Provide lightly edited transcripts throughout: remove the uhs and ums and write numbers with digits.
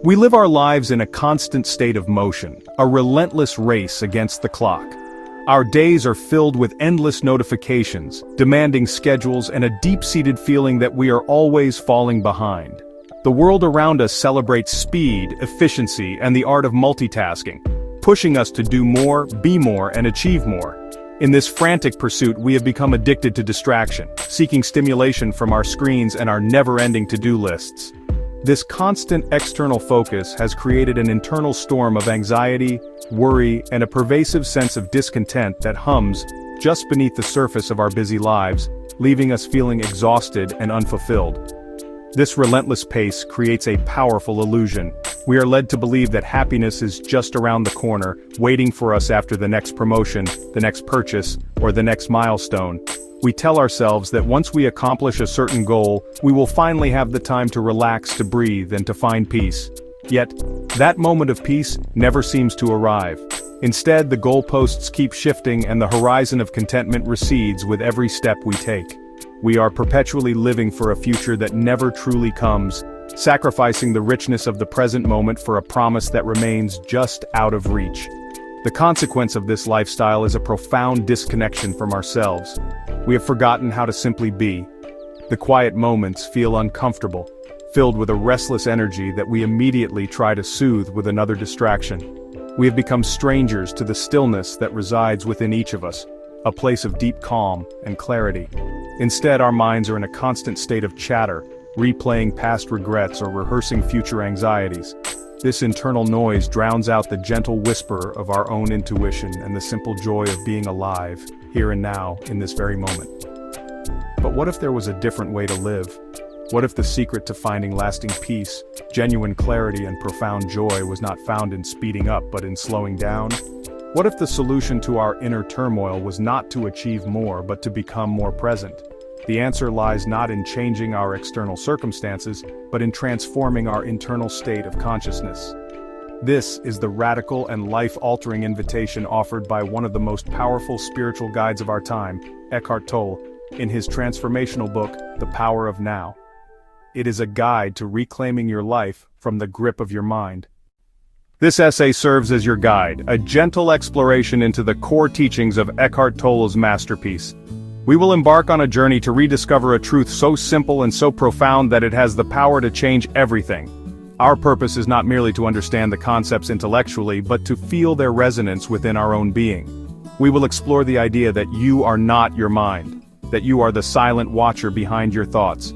We live our lives in a constant state of motion, a relentless race against the clock. Our days are filled with endless notifications, demanding schedules, and a deep-seated feeling that we are always falling behind. The world around us celebrates speed, efficiency, and the art of multitasking, pushing us to do more, be more, and achieve more. In this frantic pursuit, we have become addicted to distraction, seeking stimulation from our screens and our never-ending to-do lists. This constant external focus has created an internal storm of anxiety, worry, and a pervasive sense of discontent that hums just beneath the surface of our busy lives, leaving us feeling exhausted and unfulfilled. This relentless pace creates a powerful illusion. We are led to believe that happiness is just around the corner, waiting for us after the next promotion, the next purchase, or the next milestone. We tell ourselves that once we accomplish a certain goal, we will finally have the time to relax, to breathe, and to find peace. Yet, that moment of peace never seems to arrive. Instead, the goalposts keep shifting and the horizon of contentment recedes with every step we take. We are perpetually living for a future that never truly comes, sacrificing the richness of the present moment for a promise that remains just out of reach. The consequence of this lifestyle is a profound disconnection from ourselves. We have forgotten how to simply be. The quiet moments feel uncomfortable, filled with a restless energy that we immediately try to soothe with another distraction. We have become strangers to the stillness that resides within each of us, a place of deep calm and clarity. Instead, our minds are in a constant state of chatter, replaying past regrets or rehearsing future anxieties. This internal noise drowns out the gentle whisper of our own intuition and the simple joy of being alive, here and now, in this very moment. But what if there was a different way to live? What if the secret to finding lasting peace, genuine clarity, and profound joy was not found in speeding up but in slowing down? What if the solution to our inner turmoil was not to achieve more but to become more present? The answer lies not in changing our external circumstances, but in transforming our internal state of consciousness. This is the radical and life-altering invitation offered by one of the most powerful spiritual guides of our time, Eckhart Tolle, in his transformational book, The Power of Now. It is a guide to reclaiming your life from the grip of your mind. This essay serves as your guide, a gentle exploration into the core teachings of Eckhart Tolle's masterpiece. We will embark on a journey to rediscover a truth so simple and so profound that it has the power to change everything. Our purpose is not merely to understand the concepts intellectually, but to feel their resonance within our own being. We will explore the idea that you are not your mind, that you are the silent watcher behind your thoughts.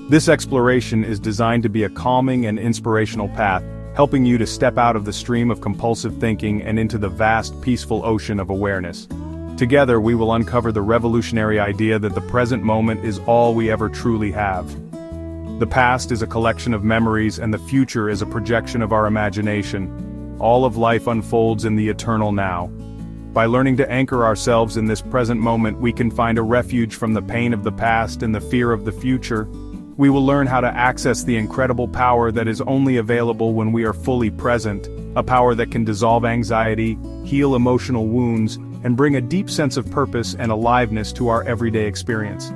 This exploration is designed to be a calming and inspirational path, helping you to step out of the stream of compulsive thinking and into the vast, peaceful ocean of awareness. Together, we will uncover the revolutionary idea that the present moment is all we ever truly have. The past is a collection of memories and the future is a projection of our imagination. All of life unfolds in the eternal now. By learning to anchor ourselves in this present moment, we can find a refuge from the pain of the past and the fear of the future. We will learn how to access the incredible power that is only available when we are fully present, a power that can dissolve anxiety, heal emotional wounds, and bring a deep sense of purpose and aliveness to our everyday experience.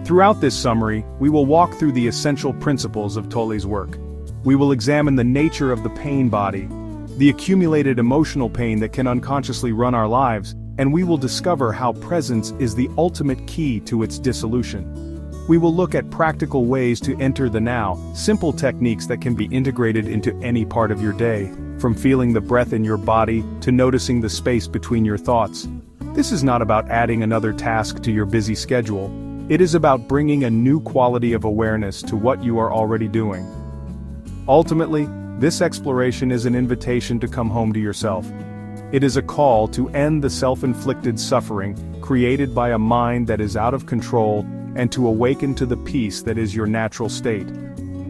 Throughout this summary, we will walk through the essential principles of Tolle's work. We will examine the nature of the pain body, the accumulated emotional pain that can unconsciously run our lives, and we will discover how presence is the ultimate key to its dissolution. We will look at practical ways to enter the now, simple techniques that can be integrated into any part of your day, from feeling the breath in your body to noticing the space between your thoughts. This is not about adding another task to your busy schedule. It is about bringing a new quality of awareness to what you are already doing. Ultimately, this exploration is an invitation to come home to yourself. It is a call to end the self-inflicted suffering created by a mind that is out of control and to awaken to the peace that is your natural state.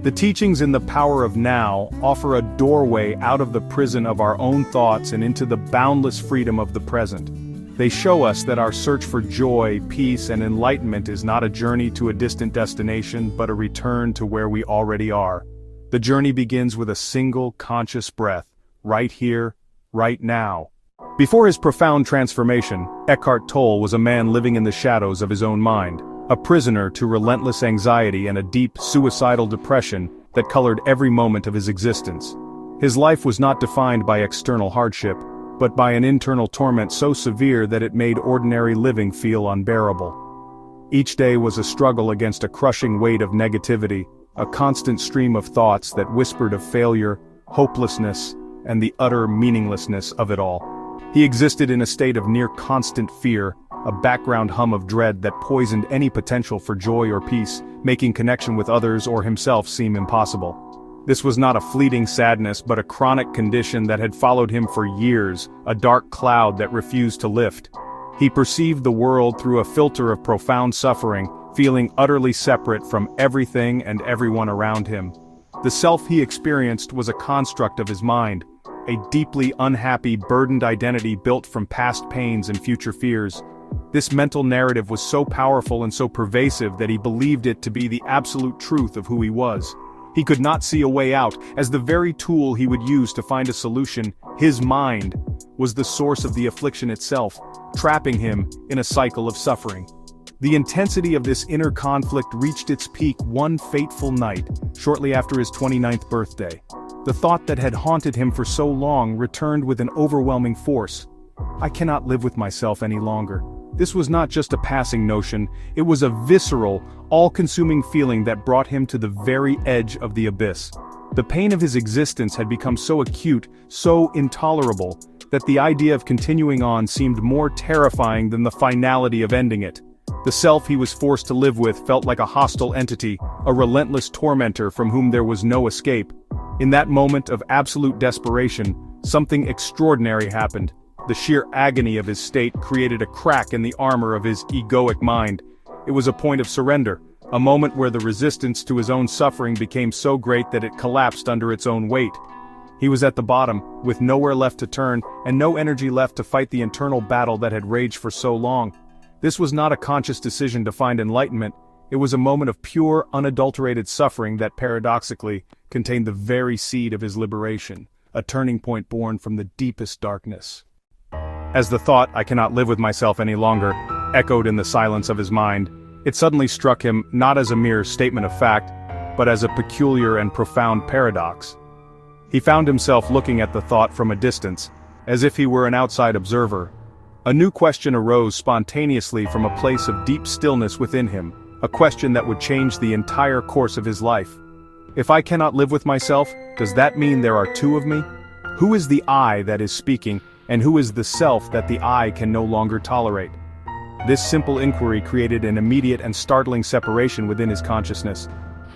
The teachings in The Power of Now offer a doorway out of the prison of our own thoughts and into the boundless freedom of the present. They show us that our search for joy, peace, and enlightenment is not a journey to a distant destination, but a return to where we already are. The journey begins with a single conscious breath, right here, right now. Before his profound transformation, Eckhart Tolle was a man living in the shadows of his own mind, a prisoner to relentless anxiety and a deep, suicidal depression that colored every moment of his existence. His life was not defined by external hardship, but by an internal torment so severe that it made ordinary living feel unbearable. Each day was a struggle against a crushing weight of negativity, a constant stream of thoughts that whispered of failure, hopelessness, and the utter meaninglessness of it all. He existed in a state of near constant fear, a background hum of dread that poisoned any potential for joy or peace, making connection with others or himself seem impossible. This was not a fleeting sadness but a chronic condition that had followed him for years, a dark cloud that refused to lift. He perceived the world through a filter of profound suffering, feeling utterly separate from everything and everyone around him. The self he experienced was a construct of his mind, a deeply unhappy, burdened identity built from past pains and future fears. This mental narrative was so powerful and so pervasive that he believed it to be the absolute truth of who he was. He could not see a way out, as the very tool he would use to find a solution, his mind, was the source of the affliction itself, trapping him in a cycle of suffering. The intensity of this inner conflict reached its peak one fateful night, shortly after his 29th birthday. The thought that had haunted him for so long returned with an overwhelming force. I cannot live with myself any longer. This was not just a passing notion, it was a visceral, all-consuming feeling that brought him to the very edge of the abyss. The pain of his existence had become so acute, so intolerable, that the idea of continuing on seemed more terrifying than the finality of ending it. The self he was forced to live with felt like a hostile entity, a relentless tormentor from whom there was no escape. In that moment of absolute desperation, something extraordinary happened. The sheer agony of his state created a crack in the armor of his egoic mind. It was a point of surrender, a moment where the resistance to his own suffering became so great that it collapsed under its own weight. He was at the bottom, with nowhere left to turn, and no energy left to fight the internal battle that had raged for so long. This was not a conscious decision to find enlightenment, it was a moment of pure, unadulterated suffering that paradoxically contained the very seed of his liberation, a turning point born from the deepest darkness. As the thought, "I cannot live with myself any longer," echoed in the silence of his mind, it suddenly struck him not as a mere statement of fact, but as a peculiar and profound paradox. He found himself looking at the thought from a distance, as if he were an outside observer. A new question arose spontaneously from a place of deep stillness within him, a question that would change the entire course of his life. If I cannot live with myself, does that mean there are two of me? Who is the I that is speaking, and who is the self that the I can no longer tolerate? This simple inquiry created an immediate and startling separation within his consciousness.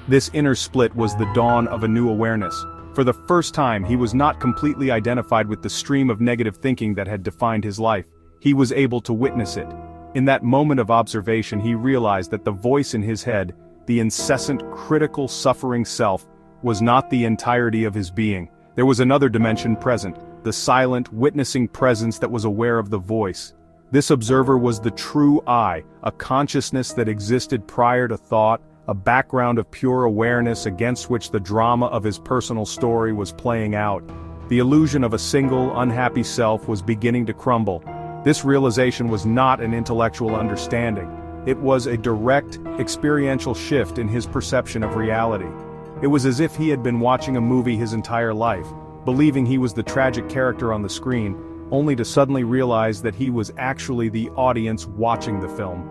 This inner split was the dawn of a new awareness. For the first time, he was not completely identified with the stream of negative thinking that had defined his life. He was able to witness it. In that moment of observation, he realized that the voice in his head, the incessant, critical, suffering self, was not the entirety of his being. There was another dimension present, the silent, witnessing presence that was aware of the voice. This observer was the true I, a consciousness that existed prior to thought, a background of pure awareness against which the drama of his personal story was playing out. The illusion of a single, unhappy self was beginning to crumble. This realization was not an intellectual understanding. It was a direct, experiential shift in his perception of reality. It was as if he had been watching a movie his entire life, believing he was the tragic character on the screen, only to suddenly realize that he was actually the audience watching the film.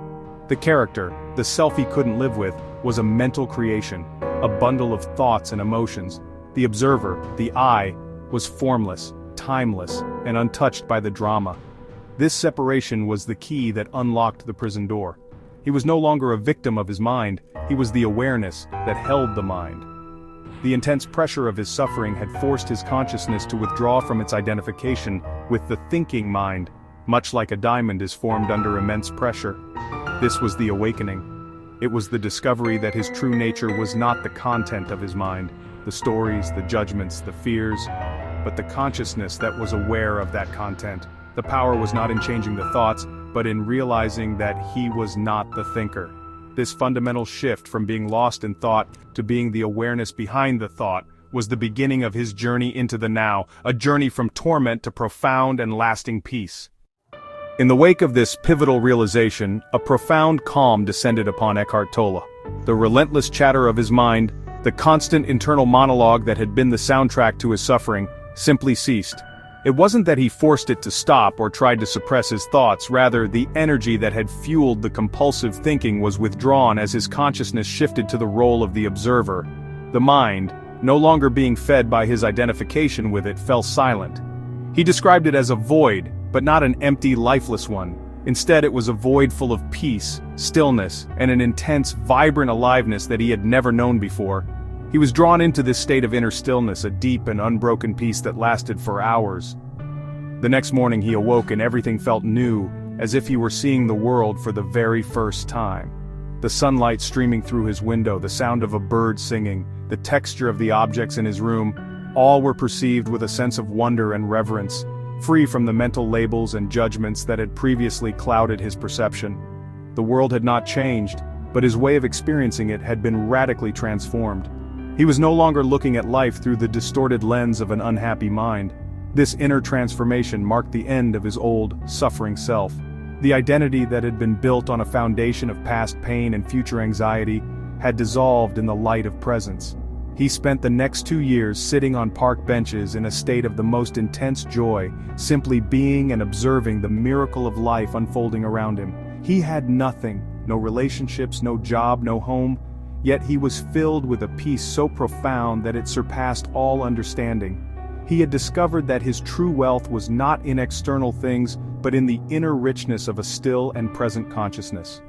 The character, the self he couldn't live with, was a mental creation, a bundle of thoughts and emotions. The observer, the I, was formless, timeless, and untouched by the drama. This separation was the key that unlocked the prison door. He was no longer a victim of his mind, he was the awareness that held the mind. The intense pressure of his suffering had forced his consciousness to withdraw from its identification with the thinking mind, much like a diamond is formed under immense pressure. This was the awakening. It was the discovery that his true nature was not the content of his mind, the stories, the judgments, the fears, but the consciousness that was aware of that content. The power was not in changing the thoughts, but in realizing that he was not the thinker. This fundamental shift from being lost in thought to being the awareness behind the thought was the beginning of his journey into the now, a journey from torment to profound and lasting peace. In the wake of this pivotal realization, a profound calm descended upon Eckhart Tolle. The relentless chatter of his mind, The constant internal monologue that had been the soundtrack to his suffering simply ceased. It wasn't that he forced it to stop or tried to suppress his thoughts, rather the energy that had fueled the compulsive thinking was withdrawn as his consciousness shifted to the role of the observer. The mind, no longer being fed by his identification with it, fell silent. He described it as a void, but not an empty, lifeless one. Instead, it was a void full of peace, stillness, and an intense, vibrant aliveness that he had never known before. He was drawn into this state of inner stillness, a deep and unbroken peace that lasted for hours. The next morning he awoke and everything felt new, as if he were seeing the world for the very first time. The sunlight streaming through his window, the sound of a bird singing, the texture of the objects in his room, all were perceived with a sense of wonder and reverence, free from the mental labels and judgments that had previously clouded his perception. The world had not changed, but his way of experiencing it had been radically transformed. He was no longer looking at life through the distorted lens of an unhappy mind. This inner transformation marked the end of his old, suffering self. The identity that had been built on a foundation of past pain and future anxiety had dissolved in the light of presence. He spent the next 2 years sitting on park benches in a state of the most intense joy, simply being and observing the miracle of life unfolding around him. He had nothing, no relationships, no job, no home, yet he was filled with a peace so profound that it surpassed all understanding. He had discovered that his true wealth was not in external things, but in the inner richness of a still and present consciousness.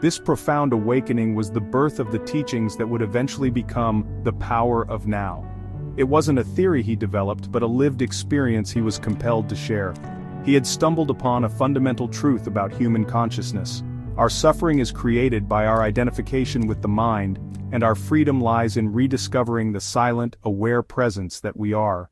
This profound awakening was the birth of the teachings that would eventually become the power of now. It wasn't a theory he developed, but a lived experience he was compelled to share. He had stumbled upon a fundamental truth about human consciousness. Our suffering is created by our identification with the mind, and our freedom lies in rediscovering the silent, aware presence that we are.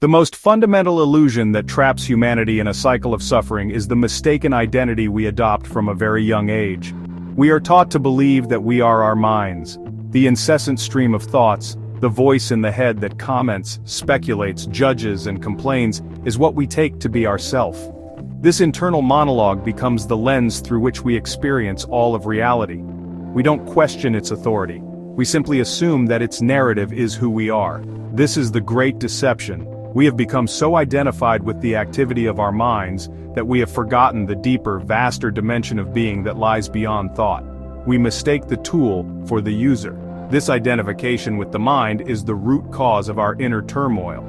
The most fundamental illusion that traps humanity in a cycle of suffering is the mistaken identity we adopt from a very young age. We are taught to believe that we are our minds. The incessant stream of thoughts, the voice in the head that comments, speculates, judges, and complains, is what we take to be ourself. This internal monologue becomes the lens through which we experience all of reality. We don't question its authority. We simply assume that its narrative is who we are. This is the great deception. We have become so identified with the activity of our minds that we have forgotten the deeper, vaster dimension of being that lies beyond thought. We mistake the tool for the user. This identification with the mind is the root cause of our inner turmoil.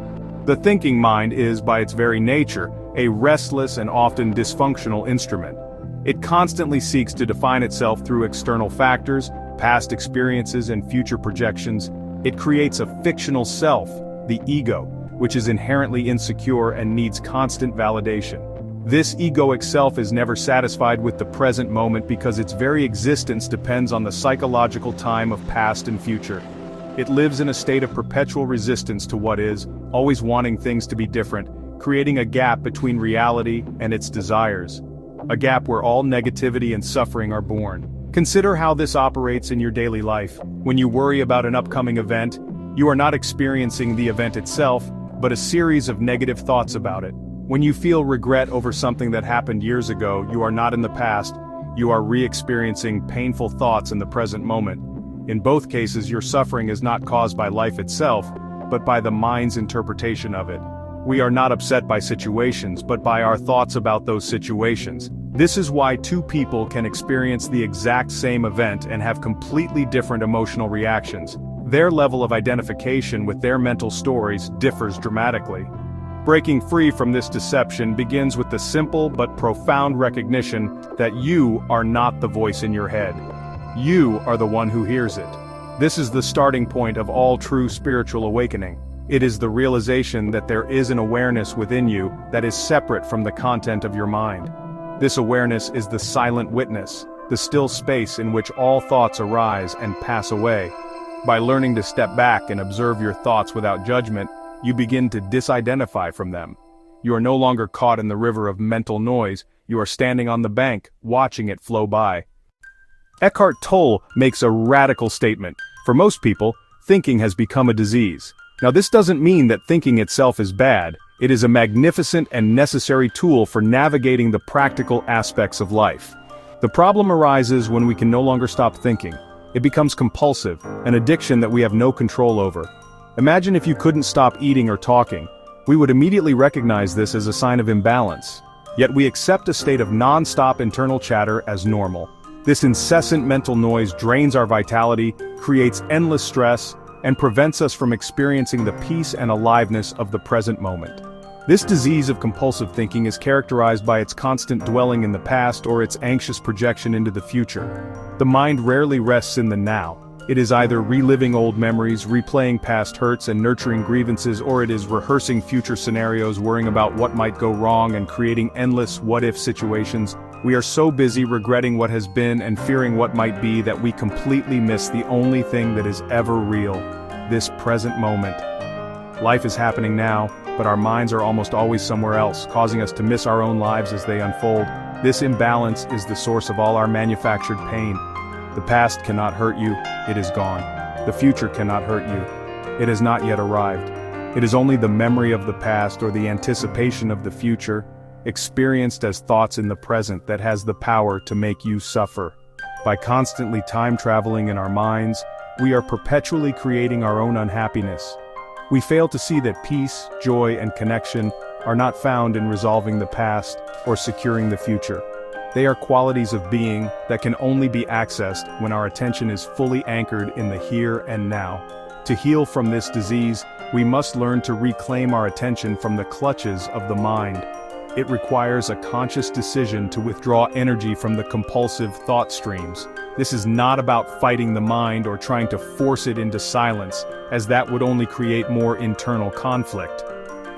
The thinking mind is, by its very nature, a restless and often dysfunctional instrument. It constantly seeks to define itself through external factors, past experiences, and future projections. It creates a fictional self, the ego, which is inherently insecure and needs constant validation. This egoic self is never satisfied with the present moment because its very existence depends on the psychological time of past and future. It lives in a state of perpetual resistance to what is, always wanting things to be different, creating a gap between reality and its desires. A gap where all negativity and suffering are born. Consider how this operates in your daily life. When you worry about an upcoming event, you are not experiencing the event itself, but a series of negative thoughts about it. When you feel regret over something that happened years ago, you are not in the past, you are re-experiencing painful thoughts in the present moment. In both cases, your suffering is not caused by life itself, but by the mind's interpretation of it. We are not upset by situations, but by our thoughts about those situations. This is why two people can experience the exact same event and have completely different emotional reactions. Their level of identification with their mental stories differs dramatically. Breaking free from this deception begins with the simple but profound recognition that you are not the voice in your head. You are the one who hears it. This is the starting point of all true spiritual awakening. It is the realization that there is an awareness within you that is separate from the content of your mind. This awareness is the silent witness, the still space in which all thoughts arise and pass away. By learning to step back and observe your thoughts without judgment, you begin to disidentify from them. You are no longer caught in the river of mental noise, you are standing on the bank, watching it flow by. Eckhart Tolle makes a radical statement. For most people, thinking has become a disease. Now this doesn't mean that thinking itself is bad. It is a magnificent and necessary tool for navigating the practical aspects of life. The problem arises when we can no longer stop thinking. It becomes compulsive, an addiction that we have no control over. Imagine if you couldn't stop eating or talking. We would immediately recognize this as a sign of imbalance. Yet we accept a state of non-stop internal chatter as normal. This incessant mental noise drains our vitality, creates endless stress, and prevents us from experiencing the peace and aliveness of the present moment. This disease of compulsive thinking is characterized by its constant dwelling in the past or its anxious projection into the future. The mind rarely rests in the now. It is either reliving old memories, replaying past hurts and nurturing grievances, or it is rehearsing future scenarios, worrying about what might go wrong and creating endless what-if situations. We are so busy regretting what has been and fearing what might be that we completely miss the only thing that is ever real: this present moment. Life is happening now, but our minds are almost always somewhere else, causing us to miss our own lives as they unfold. This imbalance is the source of all our manufactured pain. The past cannot hurt you, it is gone. The future cannot hurt you. It has not yet arrived. It is only the memory of the past or the anticipation of the future, experienced as thoughts in the present, that has the power to make you suffer. By constantly time-traveling in our minds, we are perpetually creating our own unhappiness. We fail to see that peace, joy, and connection are not found in resolving the past or securing the future. They are qualities of being that can only be accessed when our attention is fully anchored in the here and now. To heal from this disease, we must learn to reclaim our attention from the clutches of the mind. It requires a conscious decision to withdraw energy from the compulsive thought streams. This is not about fighting the mind or trying to force it into silence, as that would only create more internal conflict.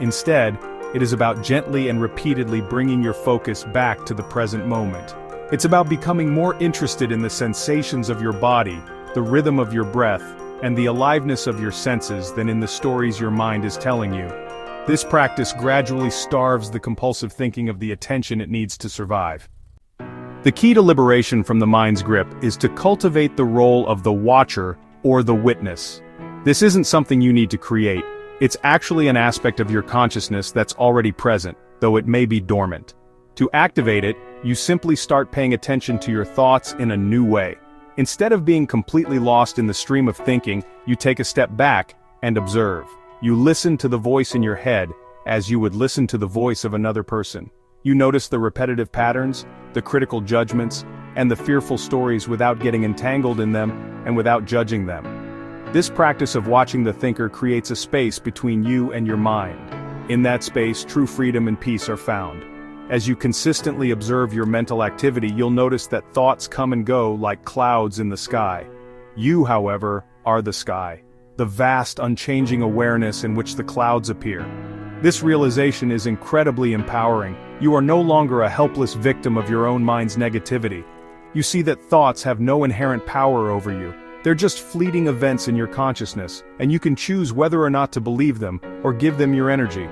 Instead, it is about gently and repeatedly bringing your focus back to the present moment. It's about becoming more interested in the sensations of your body, the rhythm of your breath, and the aliveness of your senses than in the stories your mind is telling you. This practice gradually starves the compulsive thinking of the attention it needs to survive. The key to liberation from the mind's grip is to cultivate the role of the watcher or the witness. This isn't something you need to create. It's actually an aspect of your consciousness that's already present, though it may be dormant. To activate it, you simply start paying attention to your thoughts in a new way. Instead of being completely lost in the stream of thinking, you take a step back and observe. You listen to the voice in your head as you would listen to the voice of another person. You notice the repetitive patterns, the critical judgments, and the fearful stories without getting entangled in them and without judging them. This practice of watching the thinker creates a space between you and your mind. In that space, true freedom and peace are found. As you consistently observe your mental activity, you'll notice that thoughts come and go like clouds in the sky. You, however, are the sky, the vast, unchanging awareness in which the clouds appear. This realization is incredibly empowering. You are no longer a helpless victim of your own mind's negativity. You see that thoughts have no inherent power over you. They're just fleeting events in your consciousness, and you can choose whether or not to believe them or give them your energy.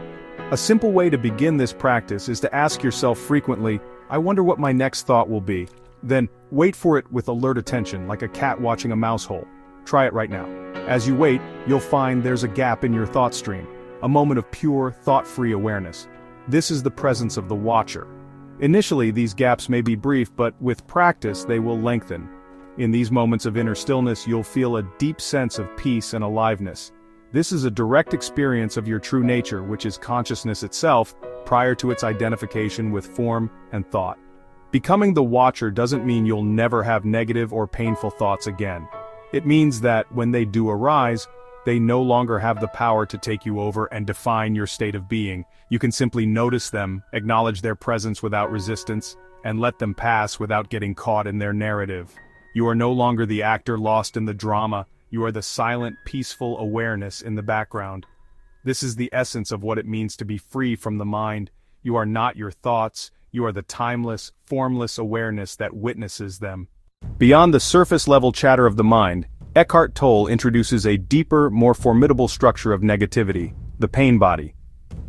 A simple way to begin this practice is to ask yourself frequently, "I wonder what my next thought will be." Then, wait for it with alert attention, like a cat watching a mouse hole. Try it right now. As you wait, you'll find there's a gap in your thought stream, a moment of pure, thought-free awareness. This is the presence of the watcher. Initially, these gaps may be brief, but with practice, they will lengthen. In these moments of inner stillness, you'll feel a deep sense of peace and aliveness. This is a direct experience of your true nature, which is consciousness itself, prior to its identification with form and thought. Becoming the watcher doesn't mean you'll never have negative or painful thoughts again. It means that, when they do arise, they no longer have the power to take you over and define your state of being. You can simply notice them, acknowledge their presence without resistance, and let them pass without getting caught in their narrative. You are no longer the actor lost in the drama, you are the silent, peaceful awareness in the background. This is the essence of what it means to be free from the mind. You are not your thoughts, you are the timeless, formless awareness that witnesses them. Beyond the surface-level chatter of the mind, Eckhart Tolle introduces a deeper, more formidable structure of negativity, the pain body.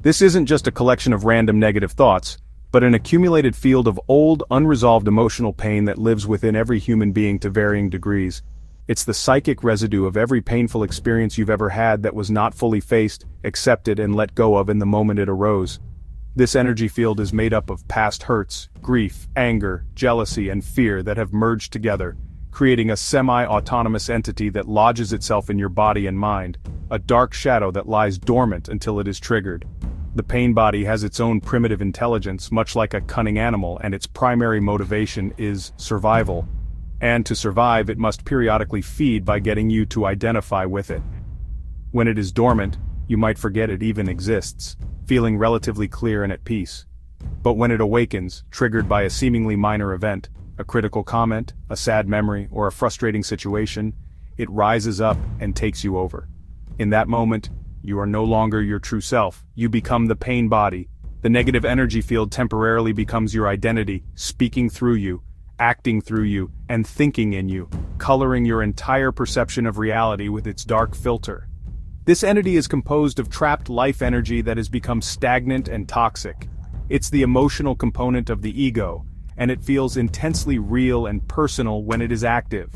This isn't just a collection of random negative thoughts, but an accumulated field of old, unresolved emotional pain that lives within every human being to varying degrees. It's the psychic residue of every painful experience you've ever had that was not fully faced, accepted, and let go of in the moment it arose. This energy field is made up of past hurts, grief, anger, jealousy, and fear that have merged together, creating a semi-autonomous entity that lodges itself in your body and mind, a dark shadow that lies dormant until it is triggered. The pain body has its own primitive intelligence, much like a cunning animal, and its primary motivation is survival. And to survive, it must periodically feed by getting you to identify with it. When it is dormant, you might forget it even exists, feeling relatively clear and at peace. But when it awakens, triggered by a seemingly minor event, a critical comment, a sad memory, or a frustrating situation, it rises up and takes you over. In that moment, you are no longer your true self. You become the pain body. The negative energy field temporarily becomes your identity, speaking through you, acting through you, and thinking in you, coloring your entire perception of reality with its dark filter. This entity is composed of trapped life energy that has become stagnant and toxic. It's the emotional component of the ego, and it feels intensely real and personal when it is active.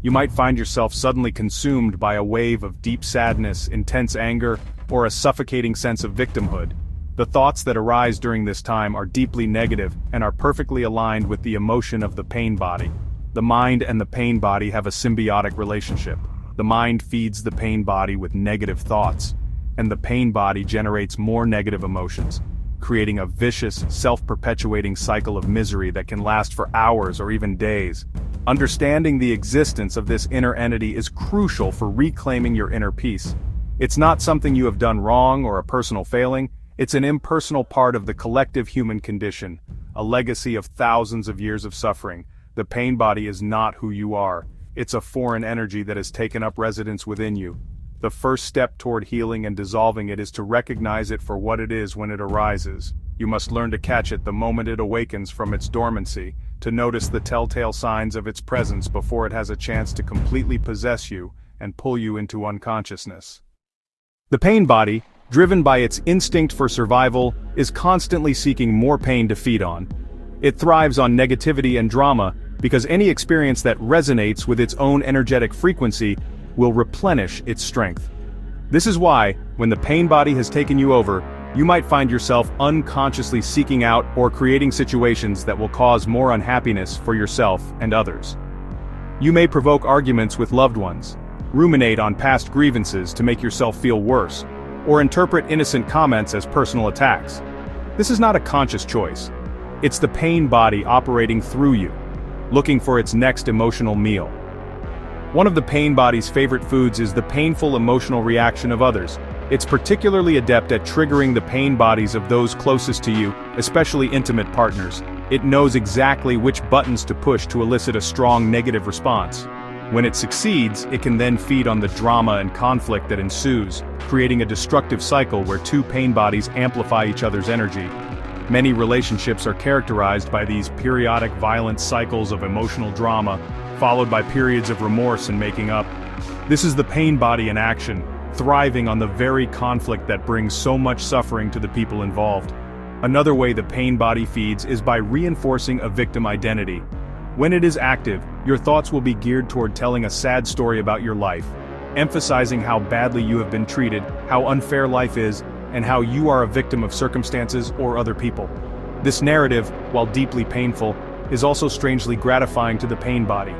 You might find yourself suddenly consumed by a wave of deep sadness, intense anger, or a suffocating sense of victimhood. The thoughts that arise during this time are deeply negative and are perfectly aligned with the emotion of the pain body. The mind and the pain body have a symbiotic relationship. The mind feeds the pain body with negative thoughts, and the pain body generates more negative emotions, creating a vicious, self-perpetuating cycle of misery that can last for hours or even days. Understanding the existence of this inner entity is crucial for reclaiming your inner peace. It's not something you have done wrong or a personal failing. It's an impersonal part of the collective human condition, a legacy of thousands of years of suffering. The pain body is not who you are. It's a foreign energy that has taken up residence within you. The first step toward healing and dissolving it is to recognize it for what it is when it arises. You must learn to catch it the moment it awakens from its dormancy, to notice the telltale signs of its presence before it has a chance to completely possess you and pull you into unconsciousness. The pain body, driven by its instinct for survival, is constantly seeking more pain to feed on. It thrives on negativity and drama because any experience that resonates with its own energetic frequency will replenish its strength. This is why, when the pain body has taken you over, you might find yourself unconsciously seeking out or creating situations that will cause more unhappiness for yourself and others. You may provoke arguments with loved ones, ruminate on past grievances to make yourself feel worse, or interpret innocent comments as personal attacks. This is not a conscious choice. It's the pain body operating through you, looking for its next emotional meal. One of the pain body's favorite foods is the painful emotional reaction of others. It's particularly adept at triggering the pain bodies of those closest to you, especially intimate partners. It knows exactly which buttons to push to elicit a strong negative response. When it succeeds, it can then feed on the drama and conflict that ensues, creating a destructive cycle where two pain bodies amplify each other's energy. Many relationships are characterized by these periodic violent cycles of emotional drama, followed by periods of remorse and making up. This is the pain body in action, thriving on the very conflict that brings so much suffering to the people involved. Another way the pain body feeds is by reinforcing a victim identity. When it is active, your thoughts will be geared toward telling a sad story about your life, emphasizing how badly you have been treated, how unfair life is, and how you are a victim of circumstances or other people. This narrative, while deeply painful, is also strangely gratifying to the pain body.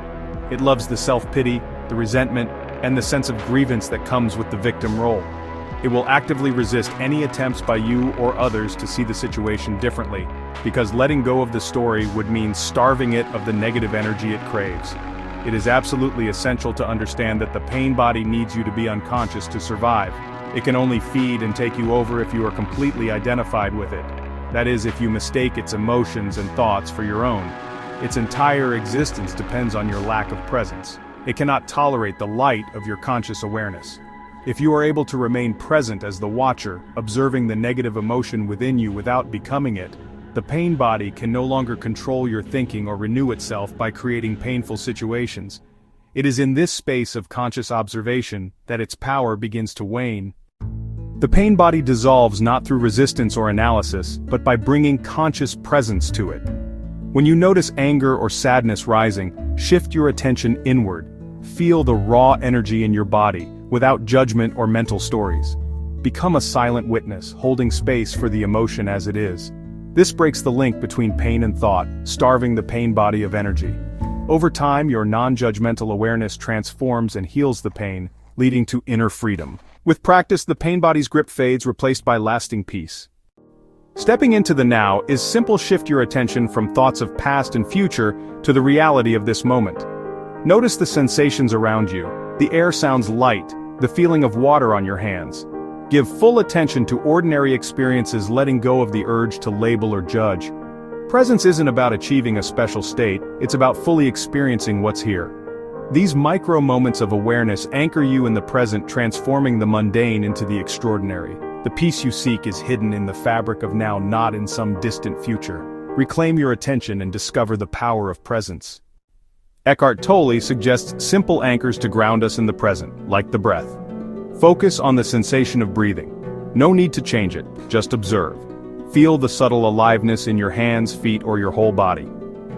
It loves the self-pity, the resentment, and the sense of grievance that comes with the victim role. It will actively resist any attempts by you or others to see the situation differently, because letting go of the story would mean starving it of the negative energy it craves. It is absolutely essential to understand that the pain body needs you to be unconscious to survive. It can only feed and take you over if you are completely identified with it. That is, if you mistake its emotions and thoughts for your own. Its entire existence depends on your lack of presence. It cannot tolerate the light of your conscious awareness. If you are able to remain present as the watcher, observing the negative emotion within you without becoming it, the pain body can no longer control your thinking or renew itself by creating painful situations. It is in this space of conscious observation that its power begins to wane. The pain body dissolves not through resistance or analysis, but by bringing conscious presence to it. When you notice anger or sadness rising, shift your attention inward. Feel the raw energy in your body, without judgment or mental stories. Become a silent witness, holding space for the emotion as it is. This breaks the link between pain and thought, starving the pain body of energy. Over time, your non-judgmental awareness transforms and heals the pain, leading to inner freedom. With practice, the pain body's grip fades, replaced by lasting peace. Stepping into the now is simple. Shift your attention from thoughts of past and future to the reality of this moment. Notice the sensations around you. The air sounds light, the feeling of water on your hands. Give full attention to ordinary experiences, letting go of the urge to label or judge. Presence isn't about achieving a special state, it's about fully experiencing what's here. These micro moments of awareness anchor you in the present, transforming the mundane into the extraordinary. The peace you seek is hidden in the fabric of now, not in some distant future. Reclaim your attention and discover the power of presence. Eckhart Tolle suggests simple anchors to ground us in the present, like the breath. Focus on the sensation of breathing. No need to change it, just observe. Feel the subtle aliveness in your hands, feet, or your whole body.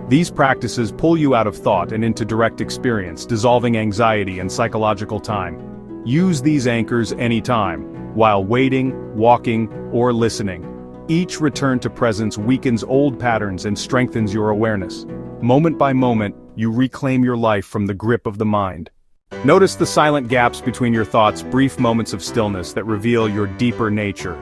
These practices pull you out of thought and into direct experience, dissolving anxiety and psychological time. Use these anchors anytime, while waiting, walking, or listening. Each return to presence weakens old patterns and strengthens your awareness. Moment by moment, you reclaim your life from the grip of the mind. Notice the silent gaps between your thoughts, brief moments of stillness that reveal your deeper nature.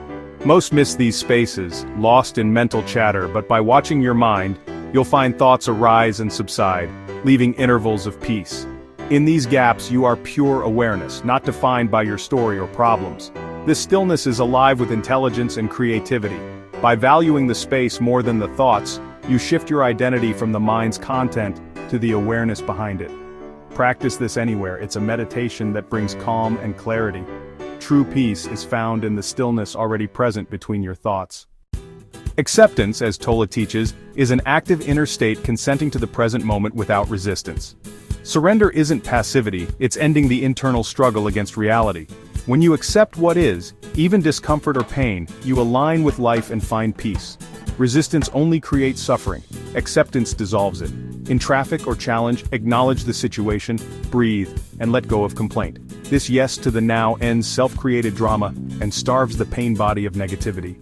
Most miss these spaces, lost in mental chatter, but by watching your mind, you'll find thoughts arise and subside, leaving intervals of peace. In these gaps, you are pure awareness, not defined by your story or problems. This stillness is alive with intelligence and creativity. By valuing the space more than the thoughts, you shift your identity from the mind's content to the awareness behind it. Practice this anywhere. It's a meditation that brings calm and clarity. True peace is found in the stillness already present between your thoughts. Acceptance, as Tolle teaches, is an active inner state consenting to the present moment without resistance. Surrender isn't passivity, it's ending the internal struggle against reality. When you accept what is, even discomfort or pain, you align with life and find peace. Resistance only creates suffering. Acceptance dissolves it. In traffic or challenge, acknowledge the situation, breathe, and let go of complaint. This yes to the now ends self-created drama and starves the pain body of negativity.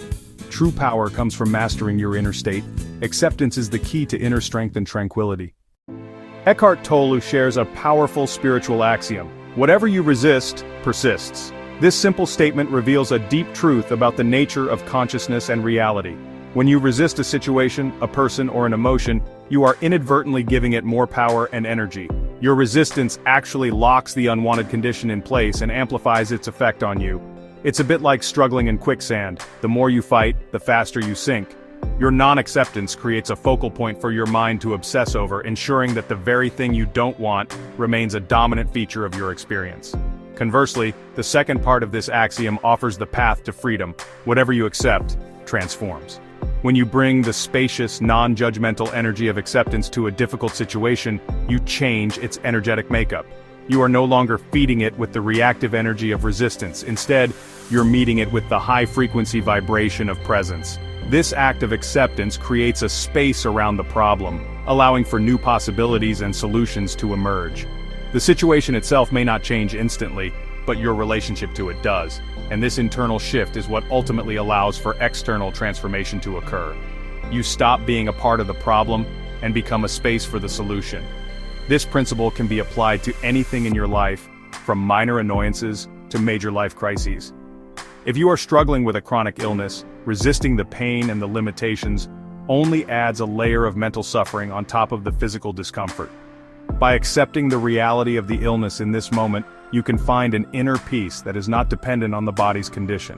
True power comes from mastering your inner state. Acceptance is the key to inner strength and tranquility. Eckhart Tolle shares a powerful spiritual axiom: whatever you resist, persists. This simple statement reveals a deep truth about the nature of consciousness and reality. When you resist a situation, a person, or an emotion, you are inadvertently giving it more power and energy. Your resistance actually locks the unwanted condition in place and amplifies its effect on you. It's a bit like struggling in quicksand. The more you fight, the faster you sink. Your non-acceptance creates a focal point for your mind to obsess over, ensuring that the very thing you don't want remains a dominant feature of your experience. Conversely, the second part of this axiom offers the path to freedom. Whatever you accept, transforms. When you bring the spacious, non-judgmental energy of acceptance to a difficult situation, you change its energetic makeup. You are no longer feeding it with the reactive energy of resistance. Instead, you're meeting it with the high-frequency vibration of presence. This act of acceptance creates a space around the problem, allowing for new possibilities and solutions to emerge. The situation itself may not change instantly, but your relationship to it does, and this internal shift is what ultimately allows for external transformation to occur. You stop being a part of the problem and become a space for the solution. This principle can be applied to anything in your life, from minor annoyances to major life crises. If you are struggling with a chronic illness, resisting the pain and the limitations only adds a layer of mental suffering on top of the physical discomfort. By accepting the reality of the illness in this moment, you can find an inner peace that is not dependent on the body's condition.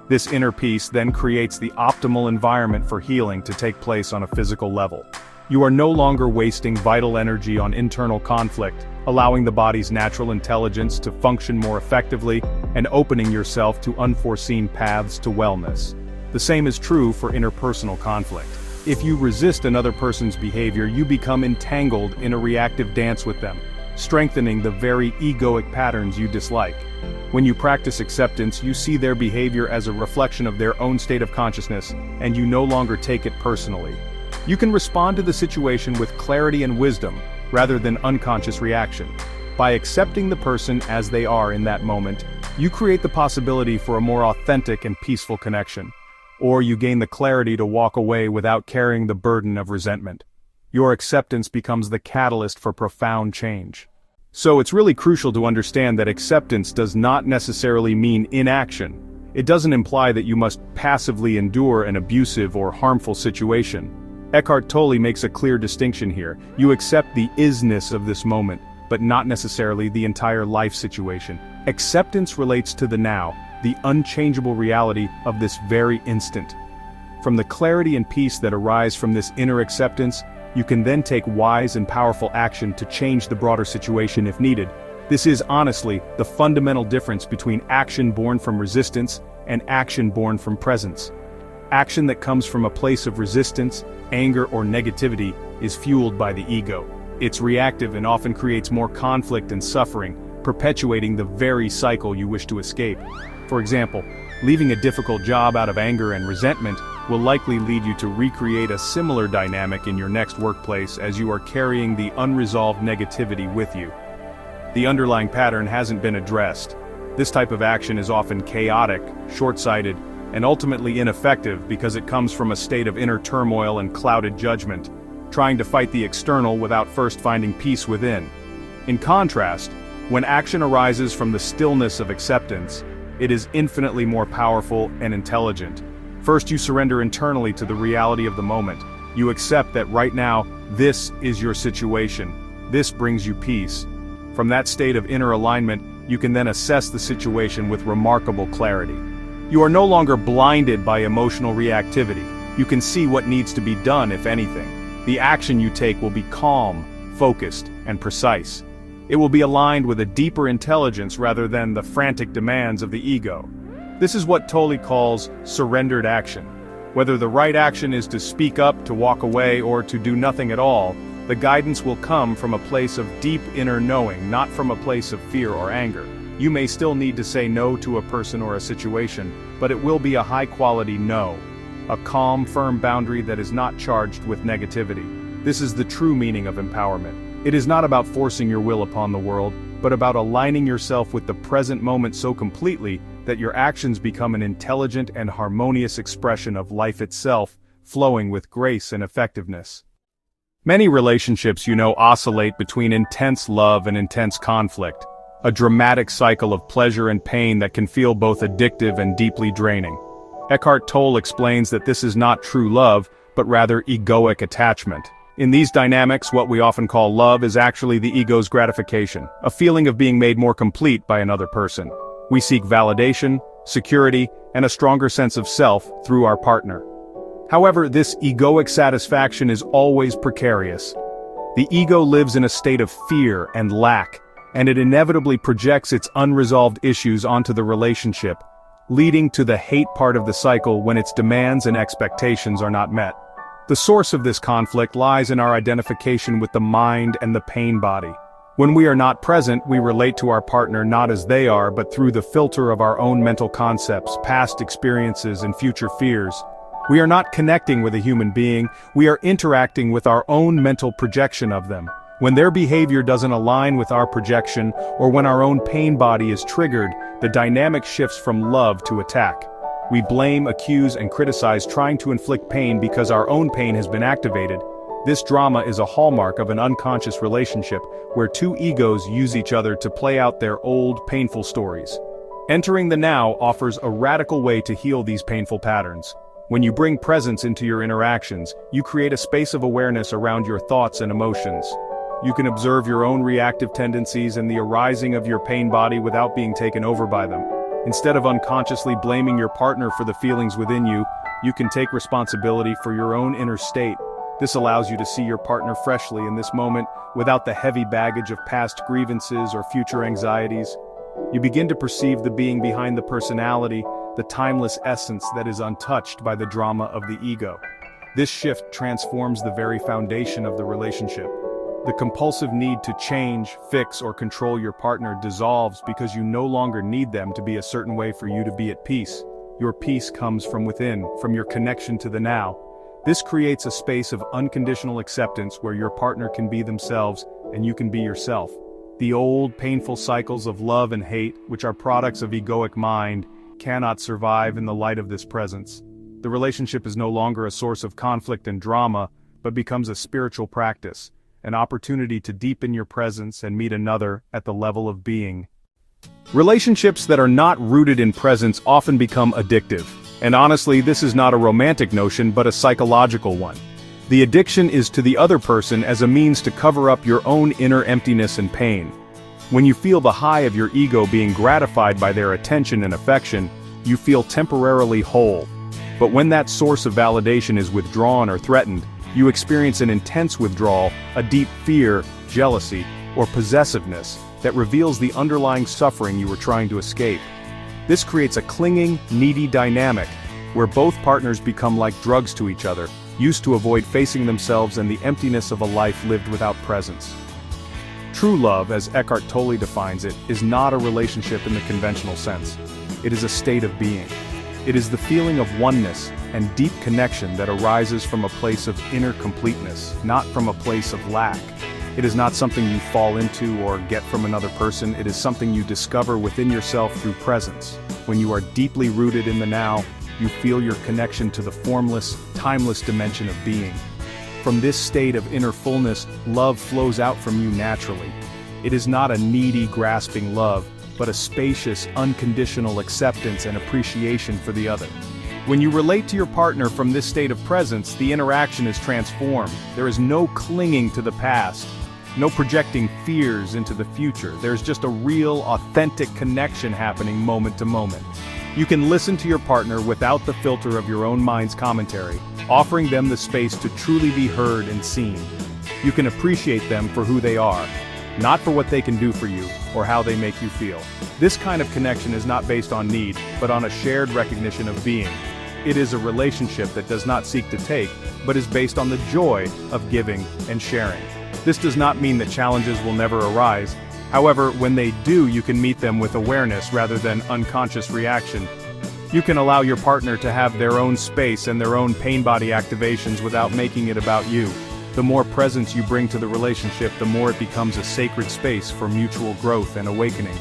This inner peace then creates the optimal environment for healing to take place on a physical level. You are no longer wasting vital energy on internal conflict, allowing the body's natural intelligence to function more effectively and opening yourself to unforeseen paths to wellness. The same is true for interpersonal conflict. If you resist another person's behavior, you become entangled in a reactive dance with them, strengthening the very egoic patterns you dislike. When you practice acceptance, you see their behavior as a reflection of their own state of consciousness, and you no longer take it personally. You can respond to the situation with clarity and wisdom, rather than unconscious reaction. By accepting the person as they are in that moment, you create the possibility for a more authentic and peaceful connection. Or you gain the clarity to walk away without carrying the burden of resentment. your acceptance becomes the catalyst for profound change. So it's really crucial to understand that acceptance does not necessarily mean inaction. It doesn't imply that you must passively endure an abusive or harmful situation. Eckhart Tolle makes a clear distinction here. You accept the isness of this moment, but not necessarily the entire life situation. Acceptance relates to the now, the unchangeable reality of this very instant. From the clarity and peace that arise from this inner acceptance, you can then take wise and powerful action to change the broader situation if needed. This is honestly the fundamental difference between action born from resistance and action born from presence. Action that comes from a place of resistance, anger, or negativity is fueled by the ego. It's reactive and often creates more conflict and suffering, perpetuating the very cycle you wish to escape. For example, leaving a difficult job out of anger and resentment will likely lead you to recreate a similar dynamic in your next workplace as you are carrying the unresolved negativity with you. The underlying pattern hasn't been addressed. This type of action is often chaotic, short-sighted, and ultimately ineffective because it comes from a state of inner turmoil and clouded judgment, trying to fight the external without first finding peace within. In contrast, when action arises from the stillness of acceptance, it is infinitely more powerful and intelligent. First, you surrender internally to the reality of the moment. You accept that right now, this is your situation. This brings you peace. From that state of inner alignment, you can then assess the situation with remarkable clarity. You are no longer blinded by emotional reactivity. You can see what needs to be done, if anything. The action you take will be calm, focused, and precise. It will be aligned with a deeper intelligence rather than the frantic demands of the ego. This is what Tolle calls surrendered action. Whether the right action is to speak up, to walk away, or to do nothing at all, the guidance will come from a place of deep inner knowing, not from a place of fear or anger. You may still need to say no to a person or a situation, but it will be a high-quality no. A calm, firm boundary that is not charged with negativity. This is the true meaning of empowerment. It is not about forcing your will upon the world, but about aligning yourself with the present moment so completely that your actions become an intelligent and harmonious expression of life itself, flowing with grace and effectiveness. Many relationships, oscillate between intense love and intense conflict, a dramatic cycle of pleasure and pain that can feel both addictive and deeply draining. Eckhart Tolle explains that this is not true love, but rather egoic attachment. In these dynamics, what we often call love is actually the ego's gratification, a feeling of being made more complete by another person. We seek validation, security, and a stronger sense of self through our partner. However, this egoic satisfaction is always precarious. The ego lives in a state of fear and lack, and it inevitably projects its unresolved issues onto the relationship, leading to the hate part of the cycle when its demands and expectations are not met. The source of this conflict lies in our identification with the mind and the pain body. When we are not present, we relate to our partner not as they are, but through the filter of our own mental concepts, past experiences, and future fears. We are not connecting with a human being, we are interacting with our own mental projection of them. When their behavior doesn't align with our projection, or when our own pain body is triggered, the dynamic shifts from love to attack. We blame, accuse, and criticize, trying to inflict pain because our own pain has been activated. This drama is a hallmark of an unconscious relationship, where two egos use each other to play out their old, painful stories. Entering the now offers a radical way to heal these painful patterns. When you bring presence into your interactions, you create a space of awareness around your thoughts and emotions. You can observe your own reactive tendencies and the arising of your pain body without being taken over by them. Instead of unconsciously blaming your partner for the feelings within you, you can take responsibility for your own inner state. This allows you to see your partner freshly in this moment, without the heavy baggage of past grievances or future anxieties. You begin to perceive the being behind the personality, the timeless essence that is untouched by the drama of the ego. This shift transforms the very foundation of the relationship. The compulsive need to change, fix, or control your partner dissolves because you no longer need them to be a certain way for you to be at peace. Your peace comes from within, from your connection to the now. This creates a space of unconditional acceptance where your partner can be themselves and you can be yourself. The old, painful cycles of love and hate, which are products of egoic mind, cannot survive in the light of this presence. The relationship is no longer a source of conflict and drama, but becomes a spiritual practice, an opportunity to deepen your presence and meet another at the level of being. Relationships that are not rooted in presence often become addictive, and honestly, this is not a romantic notion but a psychological one. The addiction is to the other person as a means to cover up your own inner emptiness and pain. When you feel the high of your ego being gratified by their attention and affection, you feel temporarily whole. But when that source of validation is withdrawn or threatened, you experience an intense withdrawal, a deep fear, jealousy, or possessiveness that reveals the underlying suffering you were trying to escape. This creates a clinging, needy dynamic, where both partners become like drugs to each other, used to avoid facing themselves and the emptiness of a life lived without presence. True love, as Eckhart Tolle defines it, is not a relationship in the conventional sense. It is a state of being. It is the feeling of oneness and deep connection that arises from a place of inner completeness, not from a place of lack. It is not something you fall into or get from another person. It is something you discover within yourself through presence. When you are deeply rooted in the now, you feel your connection to the formless, timeless dimension of being. From this state of inner fullness, love flows out from you naturally. It is not a needy, grasping love, but a spacious, unconditional acceptance and appreciation for the other. When you relate to your partner from this state of presence, the interaction is transformed. There is no clinging to the past, no projecting fears into the future. There's just a real, authentic connection happening moment to moment. You can listen to your partner without the filter of your own mind's commentary, offering them the space to truly be heard and seen. You can appreciate them for who they are, not for what they can do for you, or how they make you feel. This kind of connection is not based on need, but on a shared recognition of being. It is a relationship that does not seek to take, but is based on the joy of giving and sharing. This does not mean that challenges will never arise. However, when they do, you can meet them with awareness rather than unconscious reaction. You can allow your partner to have their own space and their own pain body activations without making it about you. The more presence you bring to the relationship, the more it becomes a sacred space for mutual growth and awakening.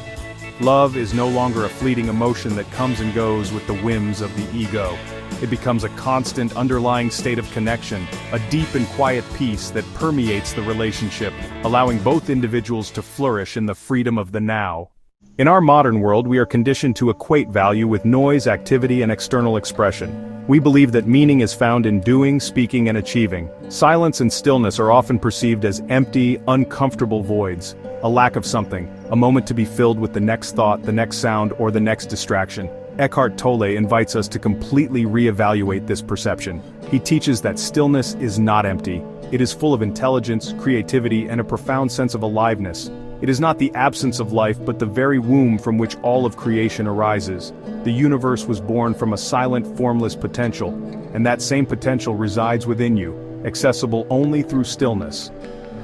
Love is no longer a fleeting emotion that comes and goes with the whims of the ego. It becomes a constant underlying state of connection, a deep and quiet peace that permeates the relationship, allowing both individuals to flourish in the freedom of the now. In our modern world, we are conditioned to equate value with noise, activity, and external expression. We believe that meaning is found in doing, speaking, and achieving. Silence and stillness are often perceived as empty, uncomfortable voids, a lack of something, a moment to be filled with the next thought, the next sound, or the next distraction. Eckhart Tolle invites us to completely reevaluate this perception. He teaches that stillness is not empty. It is full of intelligence, creativity, and a profound sense of aliveness. It is not the absence of life but the very womb from which all of creation arises. The universe was born from a silent, formless potential, and that same potential resides within you, accessible only through stillness.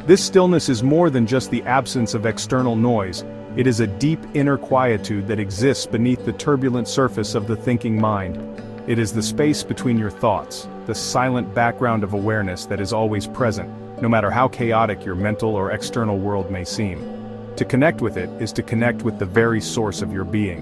This stillness is more than just the absence of external noise. It is a deep inner quietude that exists beneath the turbulent surface of the thinking mind. It is the space between your thoughts, the silent background of awareness that is always present, no matter how chaotic your mental or external world may seem. To connect with it is to connect with the very source of your being.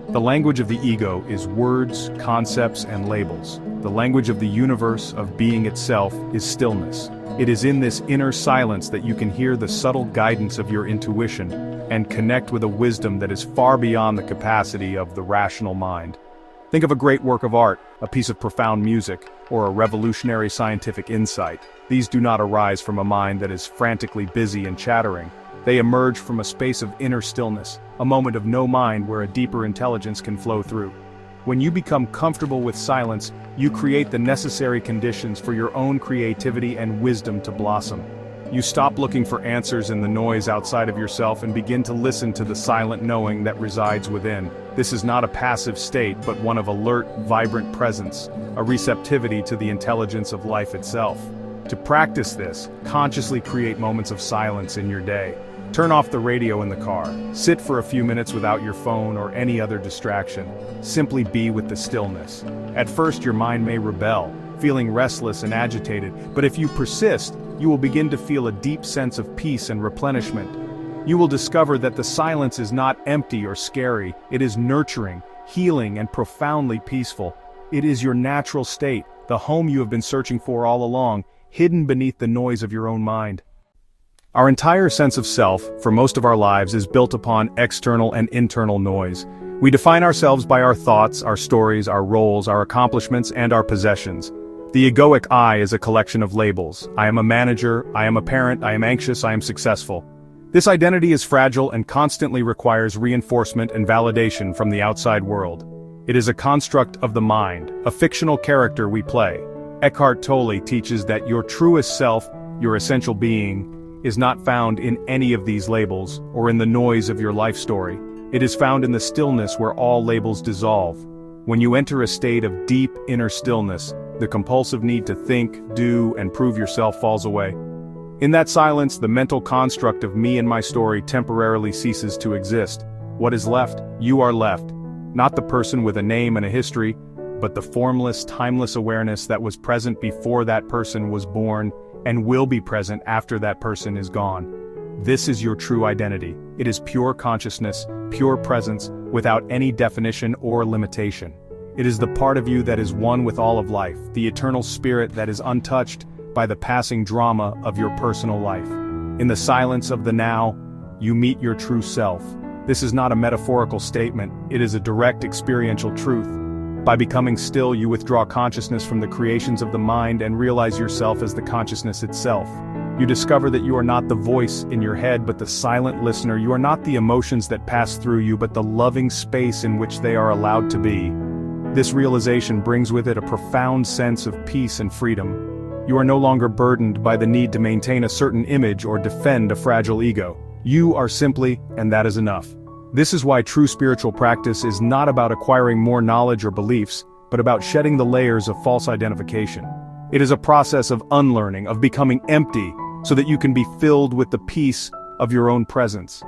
The language of the ego is words, concepts, and labels. The language of the universe, of being itself, is stillness. It is in this inner silence that you can hear the subtle guidance of your intuition and connect with a wisdom that is far beyond the capacity of the rational mind. Think of a great work of art, a piece of profound music, or a revolutionary scientific insight. These do not arise from a mind that is frantically busy and chattering. They emerge from a space of inner stillness, a moment of no mind where a deeper intelligence can flow through. When you become comfortable with silence, you create the necessary conditions for your own creativity and wisdom to blossom. You stop looking for answers in the noise outside of yourself and begin to listen to the silent knowing that resides within. This is not a passive state, but one of alert, vibrant presence, a receptivity to the intelligence of life itself. To practice this, consciously create moments of silence in your day. Turn off the radio in the car. Sit for a few minutes without your phone or any other distraction. Simply be with the stillness. At first your mind may rebel, feeling restless and agitated, but if you persist, you will begin to feel a deep sense of peace and replenishment. You will discover that the silence is not empty or scary. It is nurturing, healing, and profoundly peaceful. It is your natural state, the home you have been searching for all along. hidden beneath the noise of your own mind. Our entire sense of self, for most of our lives, is built upon external and internal noise. We define ourselves by our thoughts, our stories, our roles, our accomplishments, and our possessions. The egoic I is a collection of labels. I am a manager, I am a parent, I am anxious, I am successful. This identity is fragile and constantly requires reinforcement and validation from the outside world. It is a construct of the mind, a fictional character we play. Eckhart Tolle teaches that your truest self, your essential being, is not found in any of these labels, or in the noise of your life story. It is found in the stillness where all labels dissolve. When you enter a state of deep inner stillness, the compulsive need to think, do, and prove yourself falls away. In that silence, the mental construct of me and my story temporarily ceases to exist. What is left? You are left. Not the person with a name and a history, but the formless, timeless awareness that was present before that person was born, and will be present after that person is gone. This is your true identity. It is pure consciousness, pure presence, without any definition or limitation. It is the part of you that is one with all of life, the eternal spirit that is untouched by the passing drama of your personal life. In the silence of the now, you meet your true self. This is not a metaphorical statement, it is a direct experiential truth. By becoming still, you withdraw consciousness from the creations of the mind and realize yourself as the consciousness itself. You discover that you are not the voice in your head but the silent listener. You are not the emotions that pass through you but the loving space in which they are allowed to be. This realization brings with it a profound sense of peace and freedom. You are no longer burdened by the need to maintain a certain image or defend a fragile ego. You are simply, and that is enough. This is why true spiritual practice is not about acquiring more knowledge or beliefs, but about shedding the layers of false identification. It is a process of unlearning, of becoming empty, so that you can be filled with the peace of your own presence.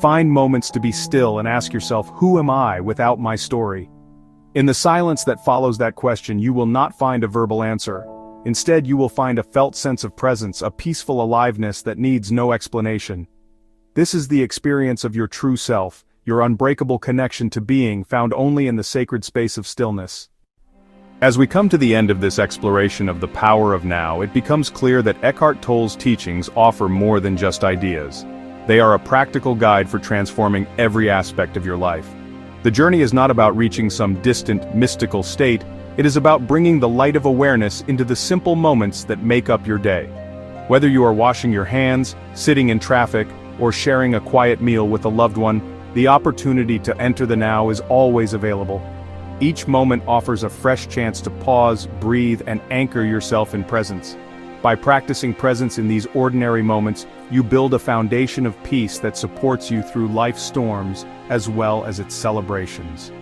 Find moments to be still and ask yourself, who am I without my story? In the silence that follows that question, you will not find a verbal answer. Instead, you will find a felt sense of presence, a peaceful aliveness that needs no explanation. This is the experience of your true self, your unbreakable connection to being found only in the sacred space of stillness. As we come to the end of this exploration of the power of now, it becomes clear that Eckhart Tolle's teachings offer more than just ideas. They are a practical guide for transforming every aspect of your life. The journey is not about reaching some distant, mystical state, it is about bringing the light of awareness into the simple moments that make up your day. Whether you are washing your hands, sitting in traffic, or sharing a quiet meal with a loved one, the opportunity to enter the now is always available. Each moment offers a fresh chance to pause, breathe, and anchor yourself in presence. By practicing presence in these ordinary moments, you build a foundation of peace that supports you through life's storms as well as its celebrations.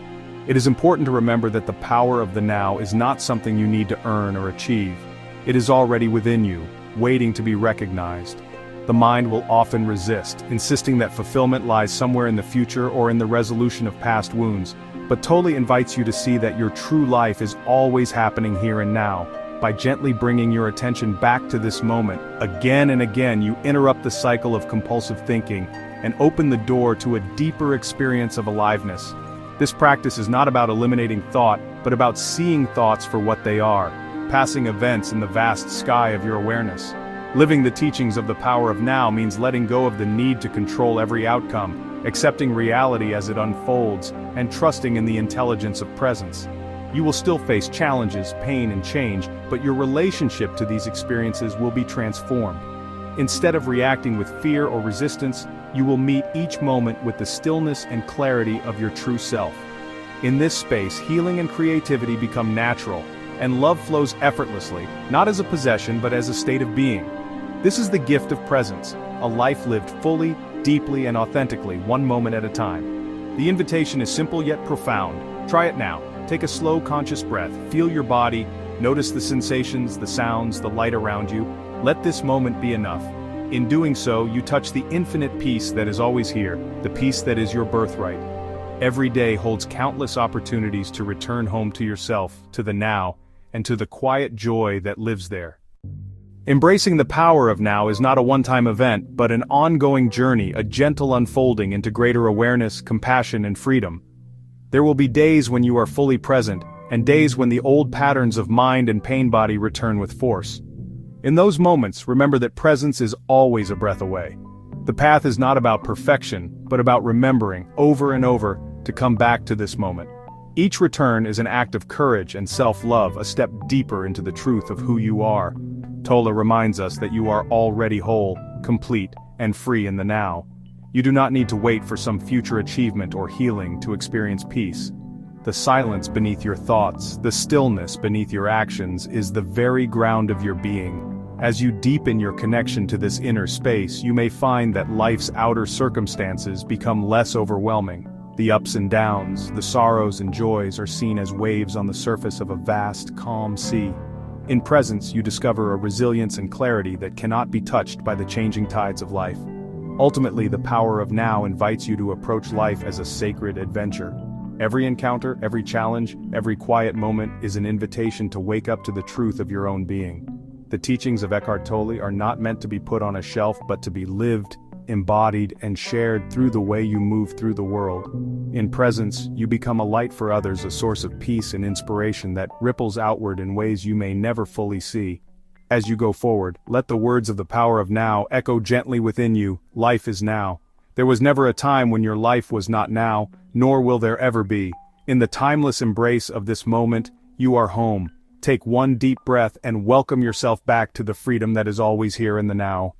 It is important to remember that the power of the now is not something you need to earn or achieve. It is already within you, waiting to be recognized. The mind will often resist, insisting that fulfillment lies somewhere in the future or in the resolution of past wounds, but Tolle invites you to see that your true life is always happening here and now. By gently bringing your attention back to this moment, again and again you interrupt the cycle of compulsive thinking and open the door to a deeper experience of aliveness. This practice is not about eliminating thought, but about seeing thoughts for what they are, passing events in the vast sky of your awareness. Living the teachings of the power of now means letting go of the need to control every outcome, accepting reality as it unfolds, and trusting in the intelligence of presence. You will still face challenges, pain, and change, but your relationship to these experiences will be transformed. Instead of reacting with fear or resistance, you will meet each moment with the stillness and clarity of your true self. In this space, healing and creativity become natural, and love flows effortlessly, not as a possession but as a state of being. This is the gift of presence, a life lived fully, deeply, and authentically, one moment at a time. The invitation is simple yet profound. Try it now. Take a slow, conscious breath, feel your body, notice the sensations, the sounds, the light around you. Let this moment be enough. In doing so, you touch the infinite peace that is always here, the peace that is your birthright. Every day holds countless opportunities to return home to yourself, to the now, and to the quiet joy that lives there. Embracing the power of now is not a one-time event, but an ongoing journey, a gentle unfolding into greater awareness, compassion, and freedom. There will be days when you are fully present, and days when the old patterns of mind and pain body return with force. In those moments, remember that presence is always a breath away. The path is not about perfection, but about remembering, over and over, to come back to this moment. Each return is an act of courage and self-love, a step deeper into the truth of who you are. Tolle reminds us that you are already whole, complete, and free in the now. You do not need to wait for some future achievement or healing to experience peace. The silence beneath your thoughts, the stillness beneath your actions, is the very ground of your being. As you deepen your connection to this inner space, you may find that life's outer circumstances become less overwhelming. The ups and downs, the sorrows and joys are seen as waves on the surface of a vast, calm sea. In presence, you discover a resilience and clarity that cannot be touched by the changing tides of life. Ultimately, the power of now invites you to approach life as a sacred adventure. Every encounter, every challenge, every quiet moment is an invitation to wake up to the truth of your own being. The teachings of Eckhart Tolle are not meant to be put on a shelf but to be lived, embodied, and shared through the way you move through the world. In presence, you become a light for others, a source of peace and inspiration that ripples outward in ways you may never fully see. As you go forward, let the words of the power of now echo gently within you. Life is now. There was never a time when your life was not now, nor will there ever be. In the timeless embrace of this moment, you are home. Take one deep breath and welcome yourself back to the freedom that is always here in the now.